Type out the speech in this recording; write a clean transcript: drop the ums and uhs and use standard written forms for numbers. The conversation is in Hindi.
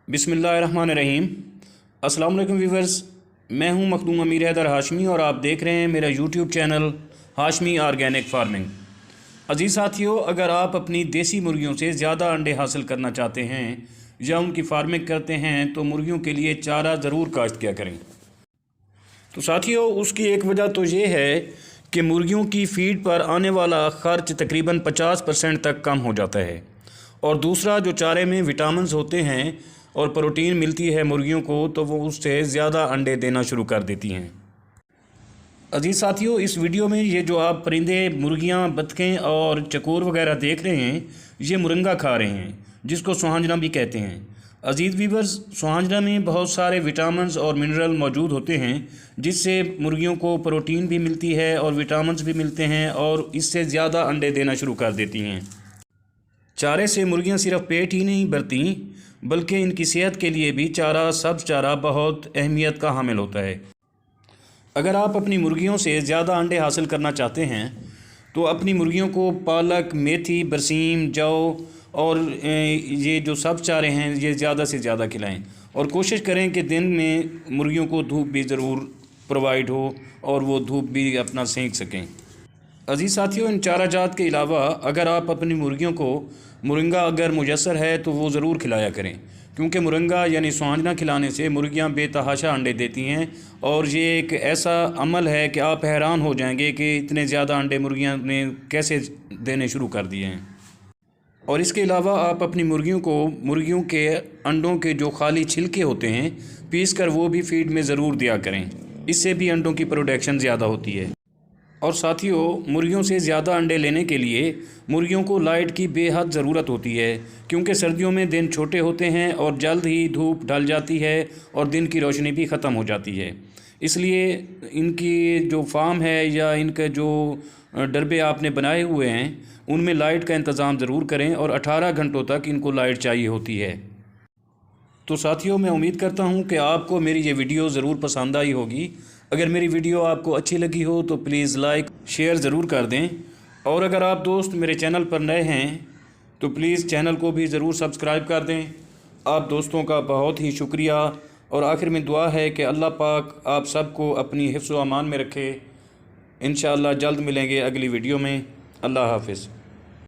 बिस्मिल्लाहिर्रहमानिर्रहीम। अस्सलाम वालेकुम व्यूवर्स, मैं हूं मखदूम अमीर हैदर हाशमी और आप देख रहे हैं मेरा YouTube channel Hashmi organic farming. अजीज़ साथियों, अगर आप अपनी देसी मुर्गियों से ज़्यादा अंडे हासिल करना चाहते हैं या उनकी फार्मिंग करते हैं तो मुर्गियों के लिए चारा ज़रूर काश्त किया करें। तो साथियों, उसकी एक वजह तो ये है कि मुर्गियों की फ़ीड पर आने वाला ख़र्च तकरीबन 50% तक कम हो जाता है, और दूसरा जो चारे में विटामिन्स होते हैं और प्रोटीन मिलती है मुर्गियों को, तो वो उससे ज़्यादा अंडे देना शुरू कर देती हैं। अजीज़ साथियों, इस वीडियो में ये जो आप परिंदे, मुर्गियाँ, बतखें और चकोर वगैरह देख रहे हैं, ये मुरंगा खा रहे हैं, जिसको सुहांजना भी कहते हैं। अजीज़ व्यूअर्स, सुहांजना में बहुत सारे विटामिन्स और मिनरल मौजूद होते हैं, जिससे मुर्गियों को प्रोटीन भी मिलती है और विटामिन्स भी मिलते हैं, और इससे ज़्यादा अंडे देना शुरू कर देती हैं। चारे से मुर्गियाँ सिर्फ पेट ही नहीं भरती, बल्कि इनकी सेहत के लिए भी चारा, सब्ज़ चारा बहुत अहमियत का हामिल होता है। अगर आप अपनी मुर्गियों से ज़्यादा अंडे हासिल करना चाहते हैं तो अपनी मुर्गियों को पालक, मेथी, बरसीम, जौ और ये जो सब्ज़ चारे हैं ये ज़्यादा से ज़्यादा खिलाएं, और कोशिश करें कि दिन में मुर्गियों को धूप भी ज़रूर प्रोवाइड हो और वो धूप भी अपना सेंक सकें। अजीज़ साथियों, इन चारा जात के अलावा अगर आप अपनी मुर्गियों को मुरंगा अगर मुयस्सर है तो वो ज़रूर खिलाया करें, क्योंकि मुरंगा यानी सुहांजना खिलाने से मुर्गियां बेतहाशा अंडे देती हैं, और ये एक ऐसा अमल है कि आप हैरान हो जाएंगे कि इतने ज़्यादा अंडे मुर्गियां ने कैसे देने शुरू कर दिए हैं। और इसके अलावा आप अपनी मुर्गियों को मुर्गियों के अंडों के जो खाली छिलके होते हैं पीस कर वो भी फीड में ज़रूर दिया करें, इससे भी अंडों की प्रोडक्शन ज़्यादा होती है। और साथियों, मुर्गियों से ज़्यादा अंडे लेने के लिए मुर्गियों को लाइट की बेहद ज़रूरत होती है, क्योंकि सर्दियों में दिन छोटे होते हैं और जल्द ही धूप ढल जाती है और दिन की रोशनी भी ख़त्म हो जाती है। इसलिए इनकी जो फार्म है या इनके जो डरबे आपने बनाए हुए हैं उनमें लाइट का इंतज़ाम ज़रूर करें, और 18 घंटों तक इनको लाइट चाहिए होती है। तो साथियों, मैं उम्मीद करता हूँ कि आपको मेरी ये वीडियो ज़रूर पसंद आई होगी। अगर मेरी वीडियो आपको अच्छी लगी हो तो प्लीज़ लाइक शेयर ज़रूर कर दें, और अगर आप दोस्त मेरे चैनल पर नए हैं तो प्लीज़ चैनल को भी ज़रूर सब्सक्राइब कर दें। आप दोस्तों का बहुत ही शुक्रिया, और आखिर में दुआ है कि अल्लाह पाक आप सबको अपनी हिफ्ज़ व अमान में रखे। इंशाअल्लाह जल्द मिलेंगे अगली वीडियो में। अल्लाह हाफ़िज़।